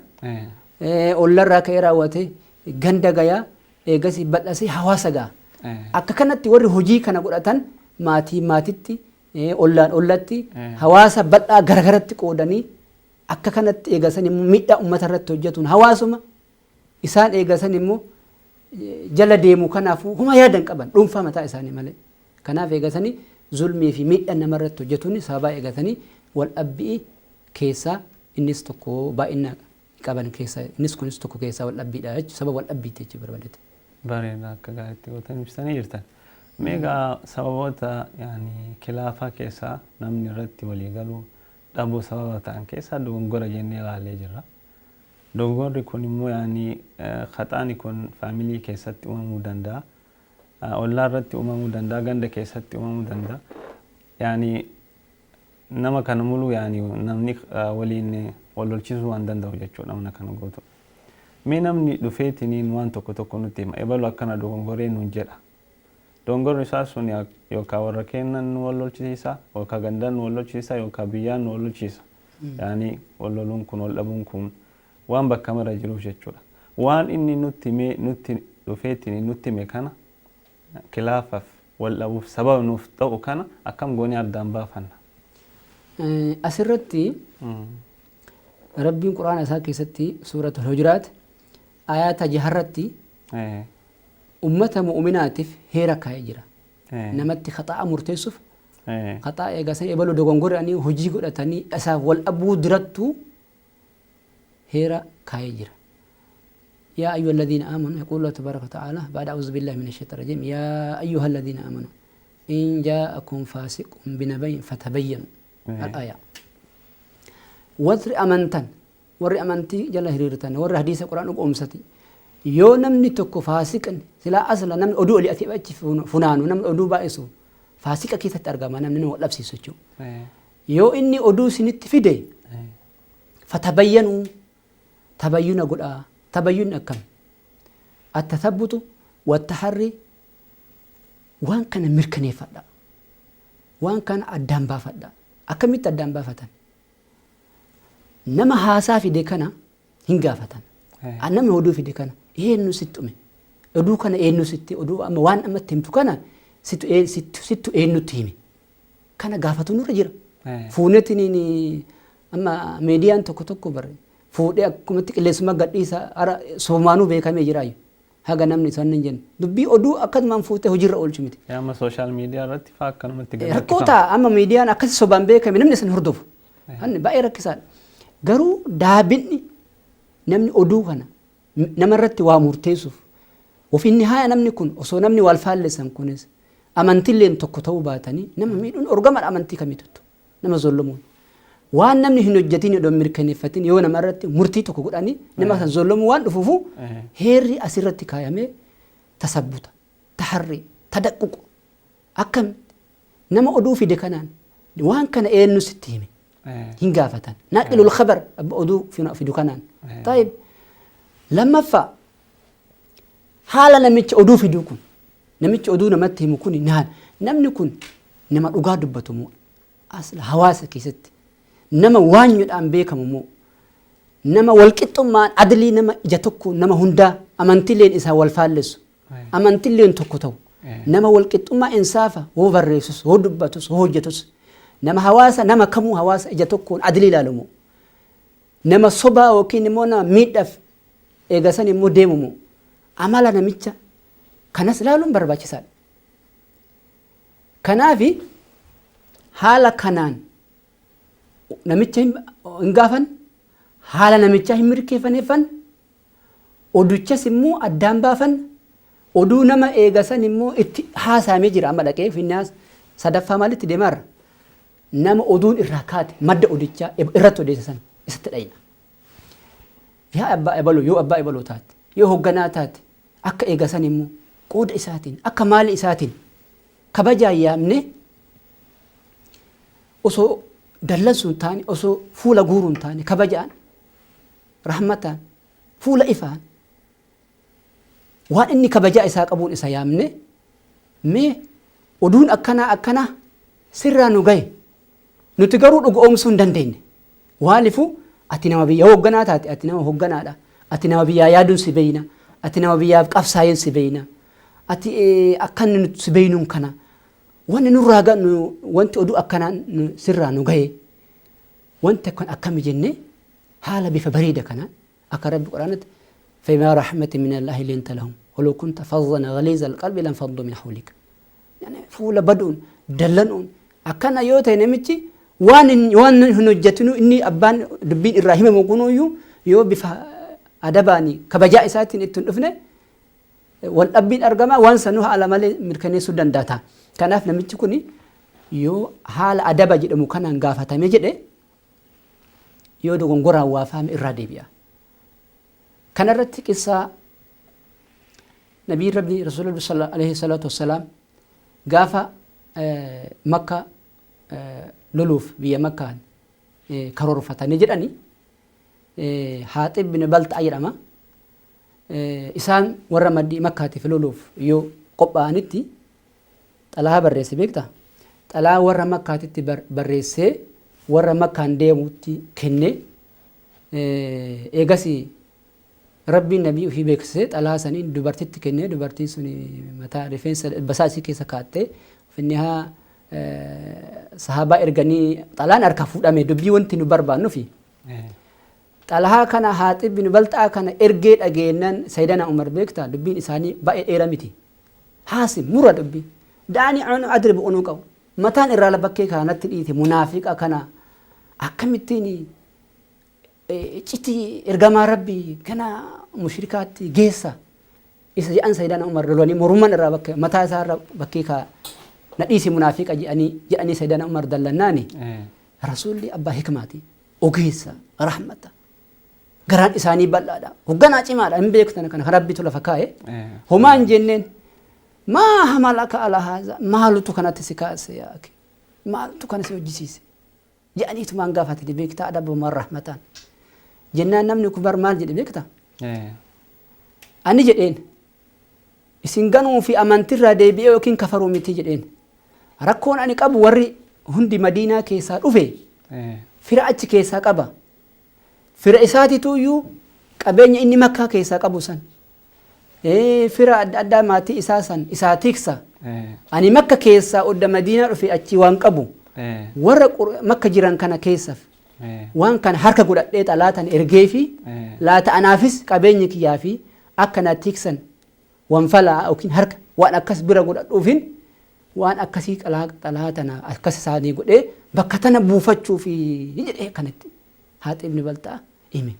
Ollarraa ka'ee raawwatee ganda gaya eegasii bal'asee hawaasa ga'a. Akka kanatti warri hojii kana godhatan maatitti ollaan ollatti hawaasa bal'aa garagaratti qoodanii akka kanatti eegasan immoo miidhaa uummata irratti hojjetuun hawaasuma isaan eegasan immoo jala deemu kanaafuu huma yaadan qaban dhuunfaa mataa isaanii malee kanaaf eegasanii zulmii fi miidhaa namarratti hojjetuun sababaa eegasanii wal dhabbii keessaa innis tokko baay'ina qaban keessaa innis kunis tokko keessaa wal dhabbiidha jechuudha sababa wal dhabbiitti jechuudha barbaadate. Bareeda akka gaariitti gootan ibsanii jirtan. Meegaa sababoota kilaafaa keessaa namni irratti walii galuu dhabuu sababa ta'an keessaa dogongora jennee ilaallee jirra. dogongorri kun immoo yaani khaxaani kun faamilii keessatti uumamuu danda'a. Ollaa irratti uumamuu danda'a, ganda keessatti uumamuu danda'a. Yaani nama kana muluu yaani namni waliin wal lolchiisuu waan danda'u jechuudha namna kana gootu. Mee namni dhufeetiniin waan tokko nutti hima ebalu akkana dogongoree nuun jedha. Dogongorri isaa sun yookaan warra kennan nu wal lolchiisa yookaan gandaan nu wal lolchiisa yookaan biyyaan nu wal lolchiisa. Yaani wal loluun kun wal dhabuun kun waan bakka mara jiruuf jechuudha. Waan inni nutti dhufeetiniin nutti hime kana kilaafaaf wal dhabuuf sababa nuuf ta'u kana akkam goonee addaan baafanna. Asirratti Rabbiin Quraana isaa keessatti suuratul Hujuraat ayata jaharratti ummata mu'minaatiif heera kaa'ee jira. Namatti khaxaa murteessuuf khaxaa eegasan ebalu dogongoranii hojii godhatanii isaaf wal dhabuu dirattu heera kaa'ee jira. يا أيها الذين آمنوا يقول الله تبارك وتعالى بعد أعوذ بالله من الشيطان الرجيم يا أيها الذين آمنوا إن جاءكم فاسق بنبأ فتبينوا الآية ور أمنتي جل هريرتان ور حديث القرآن أمستي يو نمني تكو فاسقا سلا أصلا نمن أدو اللي أتي بأتي فنانو نمن أدو بائسو فاسقا كيف ترجم نمن لبسي سجو يو إني أدو سنت فيدي فتبينوا تبينوا قل تبين أكم التثبت والتحري وان كان مركني فدا وان كان الدنبا فدا أكملت الدنبا فتن نما هاسا في دكنا هنجا فتن أنا ما هدو في دكنا إيه نسيتومي هدو كنا إيه نسيتي هدو أما وان أما تيمتو كنا ستو إيه نتيمي كنا قافتو نرجع فونتني أما ميديان تكو بري fuudhee akkumatti qilleensuma gadhiisa ara soomaanuu beekamee jiraayu haga namni sannin jennu dubbii oduu akkasumaan fuutee hojiirra oolchu miti. Amma sooshaal miidiyaa irratti fa'aa akkanumatti gadhiisa. Rakkoota amma miidiyaan akkasi sobaan beekame namni san hordofu. Hanni baay'ee rakkisaadha. Garuu daabinni namni oduu kana namarratti waa murteessuuf ofiinni haa namni kun osoo namni wal faalleessan kunis amantiilleen tokko ta'uu baatanii nama miidhuun orgamadha amantii kamituttu nama zollomuun. waan namni hin hojjetin yoo mirkaneeffatin yoo namarratti murtii tokko godhanii nama san zollomu waan dhufuufu heerri asirratti kaayamee tasabbuta taharri tadaqququ akkam nama oduu fide kanaan waan kana eenyu sitti hime hin gaafatan naqilul khabar oduu fidu kanaan taayib lammaffaa haala namicha oduu fidu kun namicha oduu namatti himu kun namni kun nama dhugaa dubbatu moo asla hawaasa keessatti nama waanyudhaan beekamu moo nama walqixxummaan adlii nama ija tokko nama hundaa amantileen isaa wal faalleessu amantileen tokko ta'u nama walqixxummaa insaafa hoo barreessus hoo dubbatus hoo hojjetus nama hawaasa nama kamuu hawaasa ija tokkoon adlii ilaalu moo nama sobaa yookiin immoo nama miidhaaf eegasan immoo deemu moo amala namicha kanas ilaaluun barbaachisaadha. Kanaafi haala kanaan namicha hin gaafan haala namicha hin mirkeeffaneeffan oduchas immoo addaan baafan oduu nama eegasan immoo itti haasaamee jira amma dhaqee finnaas sadaffaa maalitti deemaarra nama oduun irraa kaate madda odichaa irratti odeessan isatti dhayina. Yaa abbaa ebaloo yoo abbaa ebaloo taate yoo hoogganaa taate akka eegasan immoo qooda isaatiin akka maali isaatiin kabajaa yaamne osoo dallansuun taane osoo fuula guuruun taane kabajaan rahmataan fuula ifaan waan inni kabajaa isaa qabuun isa yaamne mee oduun akkanaa sirraa nu gahe nuti garuu dhugoomsuu hin dandeenye waalifu ati nama biyya hoogganaa taate ati nama hoogganaadha ati nama biyyaa yaaduun si beeyna ati nama biyyaaf qabsaa'een si beeyna ati akkanni nuti si beeynuun kana wanni nurraa gannu wanti oduu akkanaan sirraa nu gahe wanti akkami jenne haala bifa bareeda kanaan akka rabbi quraanatti فبما رحمة من الله لنت لهم ولو كنت فظا غليظ القلب لانفضوا من حولك يعني فولا بدون دلنون أكنا يوتا نمتي وان هنجتنو إني أبان دبين إبراهيم مقولوا يو بفا أدباني كبجاء ساتين التنفنة والأبين أرجما وان سنوها على مال مركني سودان داتا كان أفنى متكوني يو حال أدب جد مكان غافة تمجد يو دعون غرا وافهم إرادي بيا كان رت قصة نبي ربي رسول الله صلى الله عليه الصلاة والسلام قافا مكة لولوف بيا مكة كرور فتاني جراني حاتب بن بلت أيرما إسان ورا مدي مكة في لولوف يو قبانتي طلها بريسي بيكتا طلها ورا مكة تي بريسي ورا مكة ديموتي كني إيغاسي ربي النبي في بيكسي طلها سنين دبرتي كني دبرتي سني متى ريفنس بساسي كيسا كاتي في النهاية صحابة إرغاني طلان أركفو دامي دبي وانتي نبربانو في طلها كان حاتب بن بلتا كان إرغيت أجينان سيدنا عمر بيكتا دبين إساني بأي إيرامتي حاسم مرة دبي داني عن أدرب أنوكو متان إرالة بكي كانت تلئيتي منافق كان أكمتيني إيتي إرغما ربي كان مشركات جيسا إسا جاءن سيدنا عمر رلواني مرمان إرالة بكي متى سار بكي كان نديسي منافق جاءني سيدنا عمر دلناني رسول لي أبا حكماتي أوغيسا رحمة غران إساني بلادا وغنا عمالا إن بيكتنا كان ربي تلفكاي هما جنين ما حملك على هذا ما لتو كانت سكاس يا أخي ما لتو كانت سوجيسيس يعني تمان غافت دي بيكتا أدب ومر رحمتان جنان نمني كبر مال جدي بيكتا أني جدين إسنغانو في أمانتر دي بيو كين كفروا متي جدين ركون أني قب وري هندي مدينة كيسا رفي فرعت كيسا قبا فرعساتي تويو قبين إني مكة كيسا قبوسان فرع أدى ماتي إساسا إساتيكسا أني مكة كيسا قد مدينة رفي أتي وان قبو ورق مكة جيران كان كيسف وان كان حركة قد أديت ألاتان إرغيفي لا تأنافس قبين كيافي أكنا تيكسن وانفلا أو كين حركة وان أكس برا قد أدوفين وان أكسيك ألاتنا أكس سادي قد بكتنا بوفتشو في يجد كانت هات ابن بلتا إيمي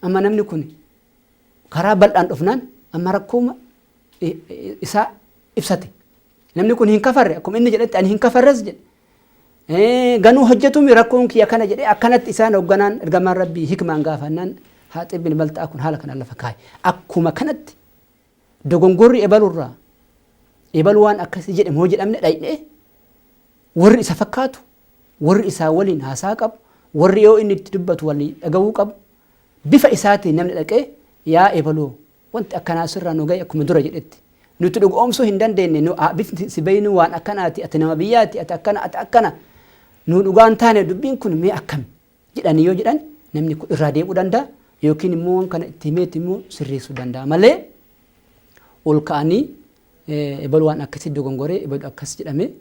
أما نمني كوني خراب الآن أفنان أما ركوما إساء إفساتي نمني كوني هنكفر أكم إني جلت أن هنكفر رزجل غنو حجتو مي ركون كي أكنا جلت أكنت إسان وغنان إرغمان ربي حكما غافنان هات ابن بلتا أكون حالك الله فكاي أكما كانت دوغنغوري إبالو الرا إبالوان أكسي جل موجد أمن داينه ور إسا فكاتو ور إسا ولين هاساقب warri yoo inni itti dubbatu walii dhagahuu qabu bifa isaati namni dhaqee yaa ebaloo wanti akkanaa sirraa nu gahe akkuma dura jedhetti nuti dhugoomsuu hin dandeenye bifti si baynu waan akkanaati ati nama biyyaati ati akkana nu dhugaan taane dubbiin kun mee akkami jedhanii yoo jedhan namni kun irraa deebi'uu danda'a yookiin immoo waan kana itti himeetti immoo sirreessuu danda'a malee ol ka'anii ebaloo waan akkasii dogongoree ebaloo akkas jedhame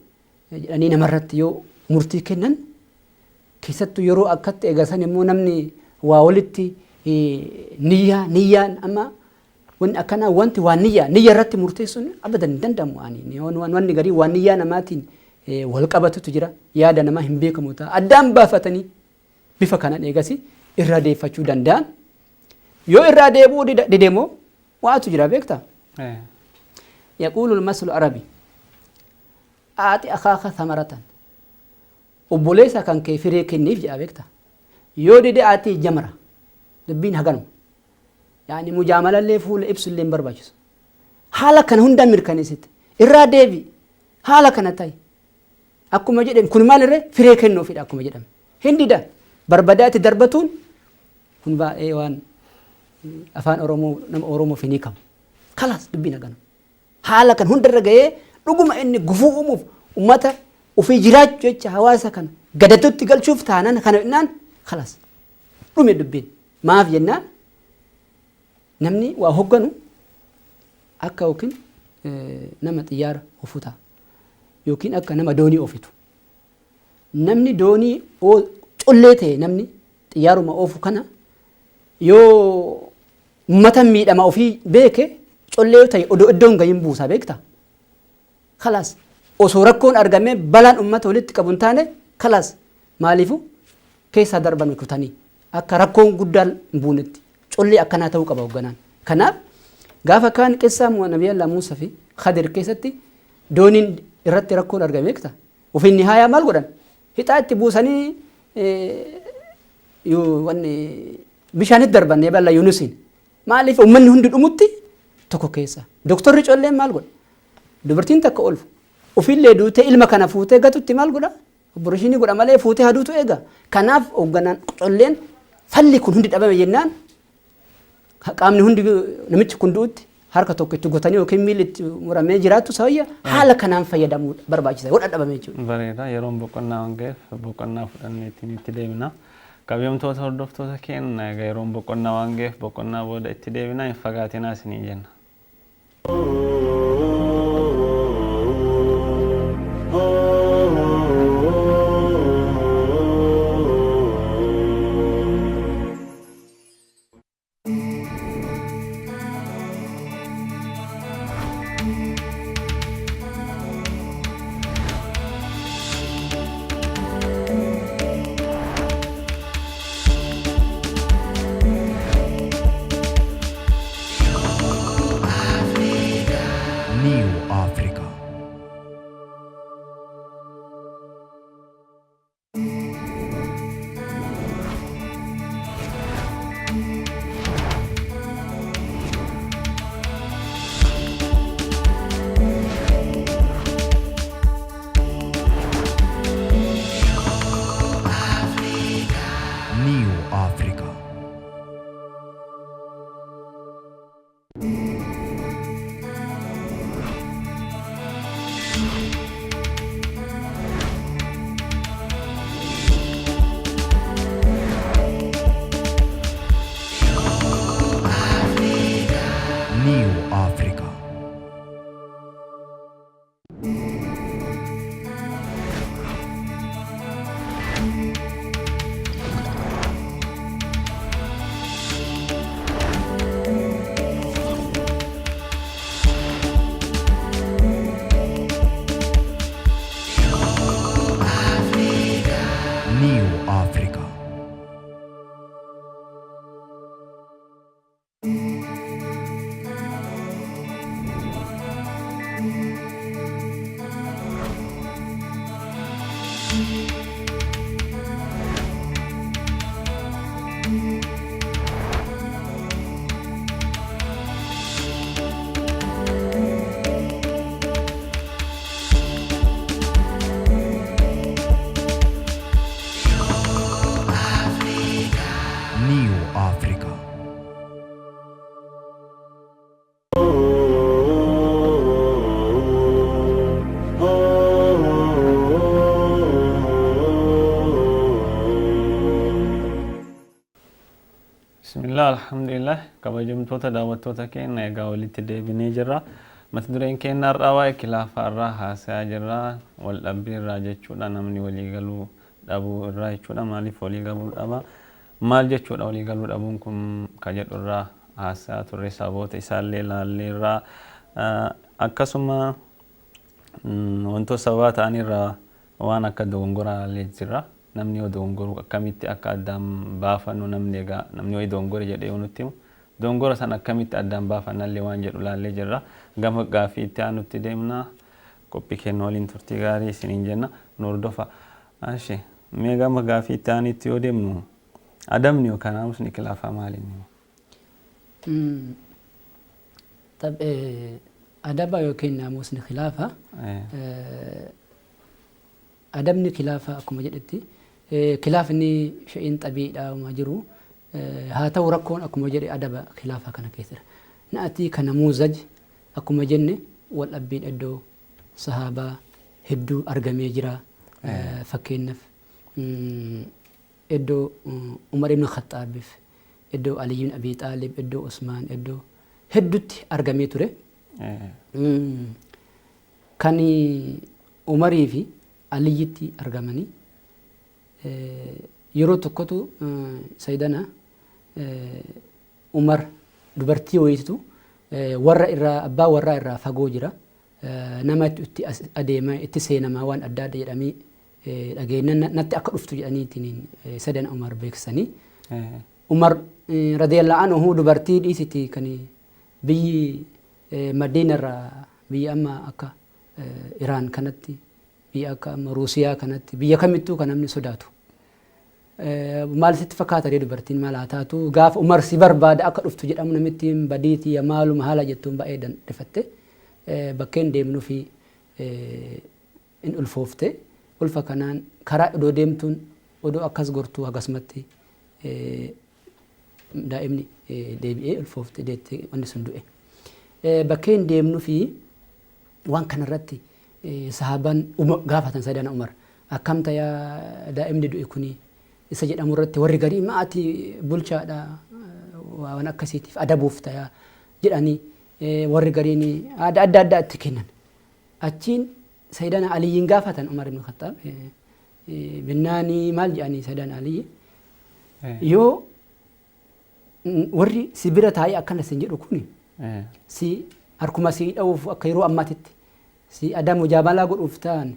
jedhanii namarratti yoo murtii kennan keessattuu yeroo akkatti eegasan immoo namni waa walitti niyyaan amma wanti akkana wanti waan niyya irratti murteessuun abadan hin danda'amu ani wanni garii waan niyyaa namaatiin wal qabatutu jira yaada namaa hin beekamu ta'a addaan baafatanii bifa kanaan eegasi irraa deeffachuu danda'an yoo irraa deebi'uu didemoo waatu jira beektaa يقول المثل العربي أعطي أخاك ثمرة obboleessa kan kee firee kenniif jedha beekta yoo dide ati jamra dubbiin haganu yaani mujaamalallee fuula ibsullee barbaachisu haala kana hunda mirkaneessite irraa deebi haala kana ta'i akkuma jedhan kun maal irree firee kennuufidha akkuma jedhame hindida barbadaati darbatuun kun baay'ee waan afaan oromoo nama oromoo finii qabu kalaas dubbiin haganu haala kan hunda irra ga'ee dhuguma inni gufuu uumuuf ummata وفي جراج جت حواسة كان قدرت تقول شوف تانا كانوا إنان خلاص رومي دبين ما في جنان نمني وهوجنو أكا وكن نما تيار وفوتا يمكن أكا نما دوني أوفيتو نمني دوني أو تقولته نمني تيارو ما أوفو كنا يو متى ما أوفي بيك تقولته أدو أدون جايين بوسا بيكتا خلاص osoo rakkoon argamee balaan ummata walitti qabuun taane kalaas maaliifu keessa darban kutanii akka rakkoon guddaan hin buunetti collee akkanaa ta'uu qaba hoogganaan kanaaf gaafa kaan qissaa nabiyyi Allah Muusaa fi Khadir keessatti dooniin irratti rakkoon argame ekta ofiin nihaayaa maal godhan hixaa itti buusanii wanni bishaanitti darban Nabii Allah Yunusiin maaliif uummanni hundi dhumutti tokko keessa doktorri colleen maal godha dubartiin takka olfu ofillee duutee ilma kana fuutee gatutti maal godha opereeshinii godha malee fuutee haduutu eega kanaaf hoogganaan colleen falli kun hundi dhabame jennaan qaamni hundi namichi kun duutti harka tokko itti gotanii yookiin miilli itti muramee jiraatu sayya haala kanaan fayyadamuu barbaachisa godha dhabame jechuudha. Bareeda yeroon boqonnaa waan ga'eef boqonnaa fudhannee itti deemna. Kabajamtoota hordoftoota keenya yeroon boqonnaa waan ga'eef boqonnaa booda itti deebina hin fagaatinaa isinii jenna. New Africa. New Africa. New Africa. New Africa. New Africa. Bismillah alhamdulillah kabajamtoota daawwattoota keenya egaa walitti deebinee jirra. Mata dureen keenya har'aa waa'ee khilaafaa irraa haasayaa jirra. Wal dhabbii irraa jechuudha namni walii galuu dhabuu irraa jechuudha. Maaliif walii galuu dhaba? Maal jechuudha walii galuu dhabuun kun ka jedhu irraa haasayaa turre sababoota isaallee ilaallee irraa akkasuma wantoota sababa ta'an irraa waan akka dogongoraa ilaallee jirra. Namni yoo dogongoruu akkamitti akka addaan baafannu namni egaa namni yoo dogongore jedhee yoo nutti himu dogongora san akkamitti addaan baafannallee waan jedhu ilaallee jirra. Gama gaaffii itti aanutti deemna. Qophii keenya waliin turtii gaarii isiniin jenna. Nu hordofa. Ashi mee gama gaaffii itti aanutti yoo deemnu adabni yookaan naamusni khilaafaa maaliin? Adaba yookiin naamusni khilaafa adabni khilaafa akkuma jedhetti khilaafni shay'in xabiidha uma jiru haa ta'u rakkoon akkuma jedhe adaba khilaafa kana keessa na'atii kana muuzaj akkuma jenne wal dhabbiin iddoo sahaabaa hedduu argamee jira fakkeenyaaf iddoo Umar ibn Khattaabif iddoo Ali ibn Abi Xaalib iddoo Usmaan iddoo hedduutti argamee ture kan Umarii fi Aliyyitti argamanii yeroo tokkotu Sayyidana Umar dubartii wayiitu warra irraa abbaa warraa irraa fagoo jira nama itti adeema itti seenamaa waan adda adda jedhamee dhageenyaan natti akka dhuftu jedhaniitiin Sayyidana Umar beeksisanii Umar radiyallahu anhu dubartii dhiisiti kan biyyi Madiina irraa biyya amma akka Iraan kanatti biyya akka Ruusiyaa kanatti biyya kamittuu kan namni sodaatu maal sitti fakkaata dee dubartiin maal haa taatu gaafa Umar si barbaada akka dhuftu jedhamu namitti badiitii maaluma haala jettuun baay'ee dandefatte bakkeen deemnuu fi in ulfoofte ulfa kanaan karaa odoo deemtuun odoo akkas gortuu akkasumatti daa'imni deebi'ee ulfoofte deettee wanni sun du'e. Bakkeen deemnuu fi waan kanarratti sahaabaan gaafatan Sayyidina Umar akkamta yaa daa'imni du'e kuni isa jedhamu irratti warri garii maati bulchaadha waan akkasiitiif adabuuf ta'a jedhanii warri gariin adda addaa itti kennan. Achiin Sayyidina Aliyyiin gaafatan Umar ibn Khattab binnaanii maal jedhanii Sayyidina Aliyyi yoo warri si bira taa'ee akkana sin jedhu kuni si harkuma si dha'uuf akka yeroo ammaatitti si adamu jaabalaa godhuuf ta'an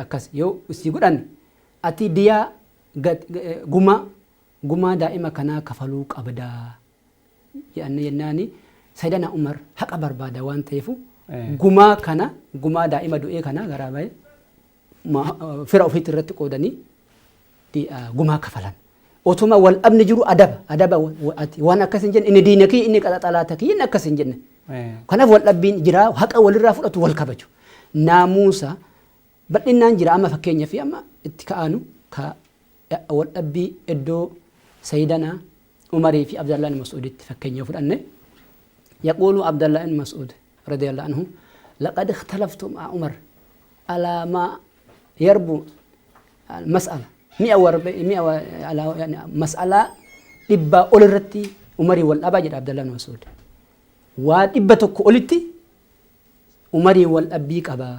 akkas yoo si godhan ati diyaa gumaa daa'ima kanaa kafaluu qabdaa jennaani Sayyidina Umar haqa barbaada waan ta'eefu gumaa kana gumaa daa'ima du'ee kana garaa baay'ee fira ofiitti irratti qoodanii gumaa kafalan. Otuma wal dhabni jiru adaba waan akkas hin jenne inni diina kiyya inni qaxaxalaata kiyya inni akkas hin jenne. Kanaaf wal dhabbiin jira haqa walirraa fudhatu wal kabaju. Naamusa bal'inaan jira amma fakkeenyaa fi amma itti ka'aanu ka wal dhabbii iddoo Sayyidina Umarii fi Abdallah ibn Mas'ud itti fakkeenyaa fudhanne. يقول عبد الله بن مسعود رضي الله عنه لقد اختلفت مع عمر على ما يربو المسألة 140 على يعني مسألة إبا أولرتي عمري والأبا عبد الله بن مسعود وإبا تكو أولتي عمري والأبيك أبا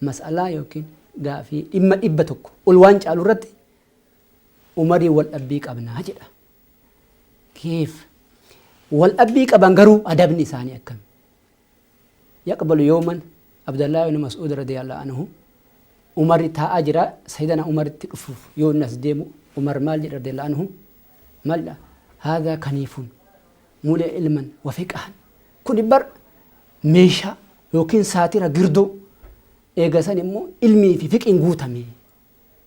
مسألة يمكن دا في إما إبا تكو أولوانج أولرتي عمري والأبيك أبنا هجرة كيف والأبيك أبانغرو أدبني ثاني أكم يقبل يوما عبد الله بن مسعود رضي الله عنه عمر تا أجرا سيدنا عمر تلفوف يونس ديمو عمر مال رضي الله عنه مال هذا كنيف مولى علما وفقها كن بر ميشا يمكن ساتيرا غردو إيغاسان مو علمي في فقه غوتامي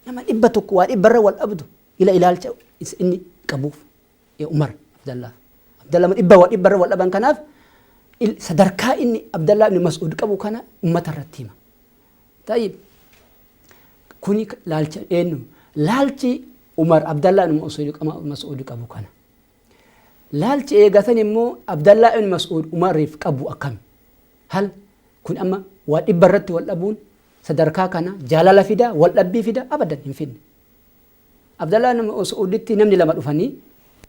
لما إبتك وإبر والأبد إلى إني كبوف يا عمر عبد الله من إبا وإبر والأبان كناف صدركا إني عبد الله بن مسعود كبو كان أمة الرتيمة. طيب كوني لالتي إنه لالتي عمر عبد الله بن مسعود كبو كان لالتي إيغاثني مو عبد الله بن مسعود عمر ريف كبو أكم هل كون أما وإبر الرتي والأبون صدركا كان جلال فدا والأبي فدا أبدا ينفين عبد الله بن مسعود نمني لما أفني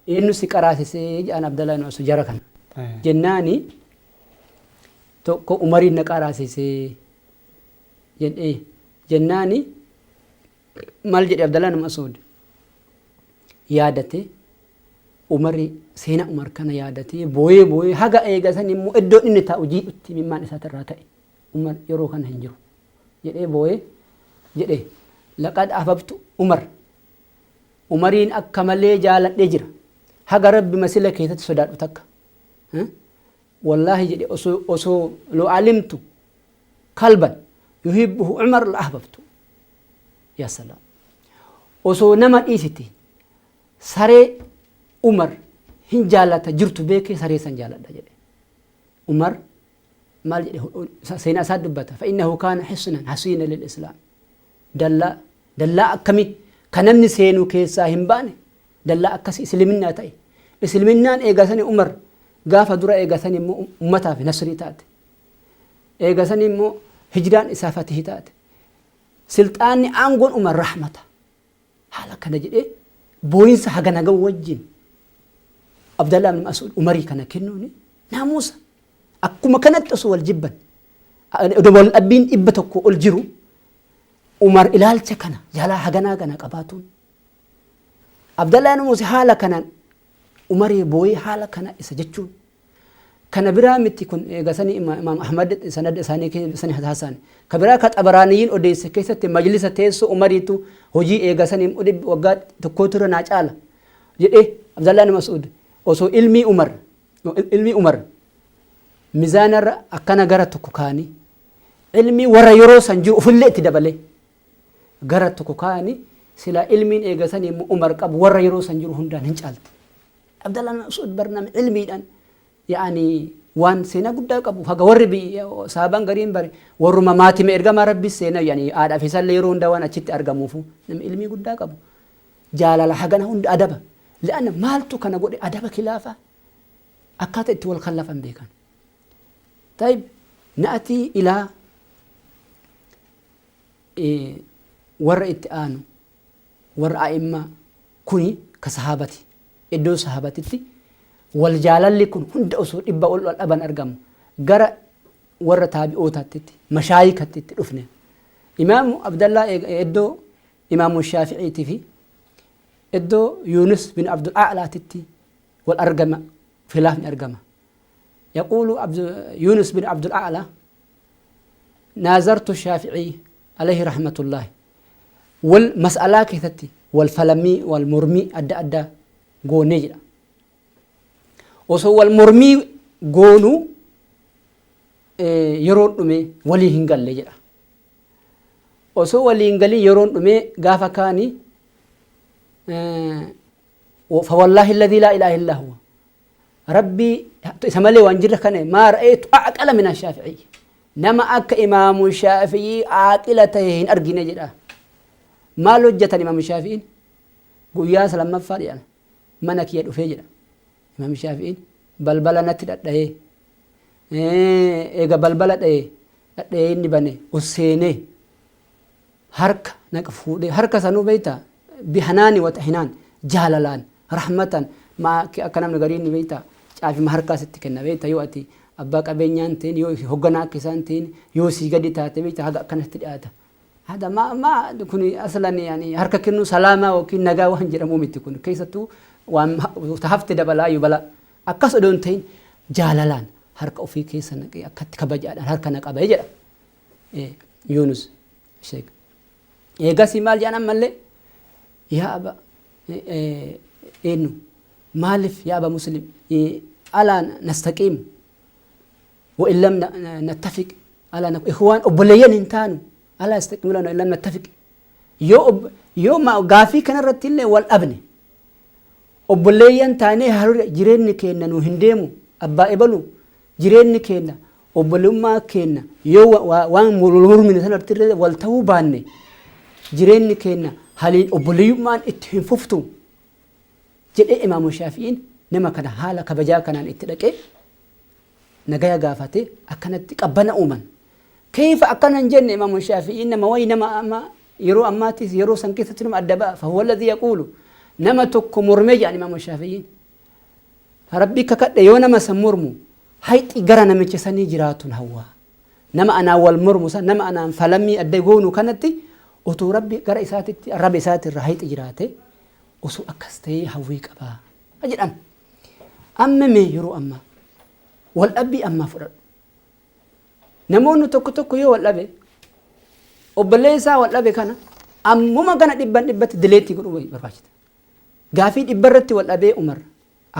إنه سكراسي سيجان عبد الله بن مسعود جركان جناني تو عمر نكراسي سي جن جناني مال جدي عبد الله بن مسعود يادتي عمر سينا عمر كان يادتي بوي هاغا ايغاسني مو ادو اني تا وجي اتي ممان ساتراتاي عمر يرو كان هنجو جدي بوي جدي لقد احببت عمرين اكملي جالت دجرا haga rabbi masila keessatti sodaadhu takka wallahi jedhe osoo loo alimtu kalban yuhibbuhu Umar la ahbabtu ya salaam osoo nama dhiisiti saree Umar hin jaalata jirtu beekee saree san jaaladha jedhe Umar maal jedhe seenaa isaa dubbata fa innahu kaana hisnan hasiina lil islaam dallaa akkami kan namni seenuu keessaa hin baane dallaa akkasi isliminnaa ta'e isliminnaan eegasanii Umar gaafa dura eegasanii immoo ummataaf nasrii taate eegasanii immoo hijraan isaa fatihii taate silxaanni aangoon Umar rahmata haala kana jedhee booyinsa hagana gahu wajjin Abdallah ibn Mas'ud Umarii kana kennuuni naamusa akkuma kanatti osoo wal jibban wal dhabbiin dhibba tokko ol jiru Umar ilaalcha kana jaalaa haganaa kana qabaatuun Abdallah ibn Mas'ud haala kanaan Umarii booyee haala kana isa jechuun kana biraa miti kun eegasanii Imaam Ahmad sanad isaanii keessatti haasaan kabiraa ka Xabaraaniin odeesse keessatti majlisa teessoo Umariitu hojii eegasanii waggaa tokko tura naa caala jedhee Abdallah ibn Mas'ud osoo ilmi Umar mizaanarra akkana gara tokko kaanii ilmi warra yeroo san jiru ofillee itti dabalee gara tokko kaanii sila ilmiin eegasanii umar qabu warra yeroo san jiru hundaan hin caalti abdallah mas'ud barnam ilmiidhaan yaani waan seenaa guddaa qabu haga warri sahaban gariin bare warruma maatime ergama rabbi seenaa yaani aadhaa fi sallee yeroo hunda waan achitti argamuufu nam ilmii guddaa qabu jaalala hagana hunda adaba لأن مالتو كان أقول أدب خلافة أكاد والخلافة بيكان طيب نأتي إلى ور إتآنو ور أئمة كوني كصحابتي إدو صحابتي والجالال اللي كن هند أصول إبا أول الأبن أرقم قرأ ور تابعوتاتي مشايكتي رفنه إمام عبد الله إدو إمام الشافعي تفي إدو يونس بن عبد الأعلى تتي والأرقم خلاف أرقمه يقول يونس بن عبد الأعلى نازرت الشافعي عليه رحمة الله والمسألة كثتي والفلمي والمرمي أدى قوني وسو المرمي قونو يرون أمي ولي هنقل لجرا وسو ولي هنقلي يرون أمي قافا كاني فوالله الذي لا إله إلا هو ربي سملي وانجر كان ما رأيت أعقل من الشافعي نما أك إمام الشافعي عاقلتين أرجينا جدا ما لجة إمام الشافعي قويا سلام مفعل يعني منك يد فجرا إمام الشافعي بلبلة نتلا ده إيه بلبلة ده إني بني وسينه هرك نكفود هرك سنو بيتا بحناني وتحنان جهلان رحمة ما كنام نقرين بيتا عارف ما هركا ستكنا بيتا يوأتي أباك أبينيان تين يو هجنا كيسان تين يو سيجدي تاتي بيتا هذا كان استدعاءته هذا ما كوني أصلا يعني هركا كنو سلامة وكن نجا وهنجر مومي تكون كيساتو وام تهفت دبلا يبلا أكاس دون تين جهلان هركا في كيسان أكت كبجان هركا نك أبيجر يونس شيء يجاسي مال جانا ملة يا أبا إنه مالف يا أبا مسلم ألا نستقيم وإن لم نتفق ألا إخوان أبليين إنتانو ألا يستكملون إن لم نتفق يو ما غافي كان رتيل والأبني أبليين تاني هرو جيرين كينا نو هنديمو أبا إبلو جيرين كينا أبلوما كينا يو وان مرور من سنة رتيل والتوباني جيرين كينا هالين أبليومان اتهنففتو جد إمام الشافعي نما كان حالا كبجا كان اتلقى نجايا غافته أكنت قبنا أومن كيف أكن جن إمام الشافعي إنما وينما أما يرو أماتي يرو سنكتتهم الدباء فهو الذي يقول نما تك مرمج عن إمام الشافعي ربي ككد يونا سمرمو هيت إجرنا متشسني جرات هوا نما أنا والمرمو نما أنا فلمي أديقونو كانتي أتو ربي قرأ ساتي ربي ساتي رهيت إجراته وسو أكستي هويك أبا أجل أما مي يرو أما والأبي أما فرد نمونو توكو توكو يو والأبي وبليسا والأبي كان أمو ما كان دبت دليتي قلوبي برباشت غافي دبرتي والأبي أمر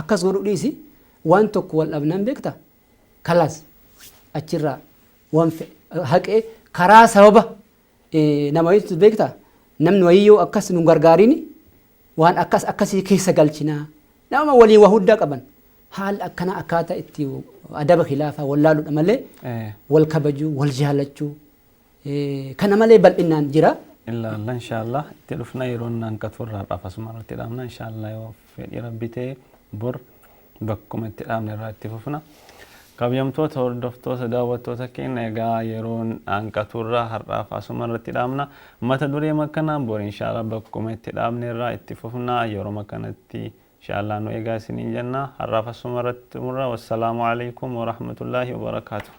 أكس قلو ليسي وان توكو والأبنان بيكتا خلاص أجرا وان حق كرا سببا نما يتو بيكتا نمن ويو أكس نغرغاريني وان أكس كيسا قلچنا نما ولي وهودا قبن حال أكنا أكاتا اتيو أدب خلافة واللالو أمالي والكبجو والجهالجو كان أمالي بل إنان جرا إلا الله إن شاء الله تلفنا يرون أن كتفر رفع سمارة تلامنا إن شاء الله يوفي ربي بر بكم التلامنا راتفوفنا قبيمتو توردفتو سداوتو تكين إيقا يرون أن كتفر رفع سمارة تلامنا ما تدوري مكانا بور إن شاء الله بكم التلامنا راتفوفنا يرو مكانتي إن شاء الله نو إيقا سنين جنة الرافة سمرت مرة والسلام عليكم ورحمة الله وبركاته